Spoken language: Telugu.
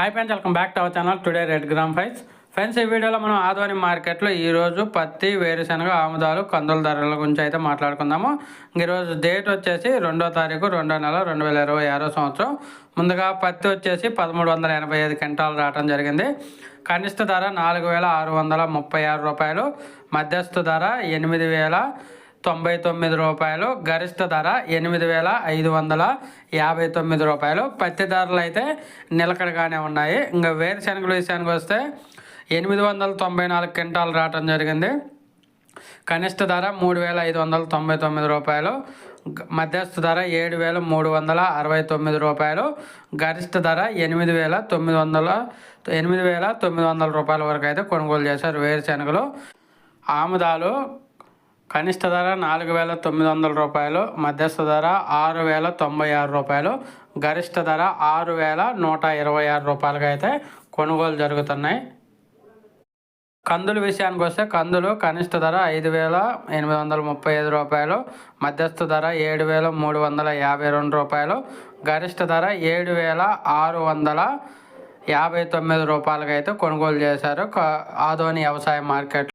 Hi friends, welcome back to our channel. Today red gram price. Friends, ఈ వీడియోలో మనం ఆదోని మార్కెట్లో ఈరోజు పత్తి, వేరుశనగ, ఆముదాలు, కందుల ధరల గురించి అయితే మాట్లాడుకుందాము. ఈరోజు డేట్ వచ్చేసి 2వ తారీఖు 2వ నెల 2026 సంవత్సరం. ముందుగా పత్తి వచ్చేసి 1385 క్వింటాలు రావడం జరిగింది. కనిష్ట ధర 4636 రూపాయలు, మధ్యస్థ ధర 8099 రూపాయలు, గరిష్ట ధర 8559 రూపాయలు. పత్తి ధరలు అయితే నిలకడగానే ఉన్నాయి. ఇంకా వేరుశనగల విషయానికి వస్తే 894 క్వింటాలు రావటం జరిగింది. కనిష్ట ధర 3599 రూపాయలు, మధ్యస్థ ధర 7369 రూపాయలు, గరిష్ట ధర 8900 రూపాయల వరకు అయితే కొనుగోలు చేశారు వేరుశనగలు. ఆముదాలు కనిష్ట ధర 4900 రూపాయలు, మధ్యస్థ ధర 6096 రూపాయలు, గరిష్ట ధర 6126 రూపాయలుగా అయితే కొనుగోలు జరుగుతున్నాయి. కందుల విషయానికి వస్తే కందులు కనిష్ట ధర 5835 రూపాయలు, మధ్యస్థ ధర 7352 రూపాయలు, గరిష్ట ధర 7659 రూపాయలుగా అయితే కొనుగోలు చేశారు ఆదోని వ్యవసాయ మార్కెట్.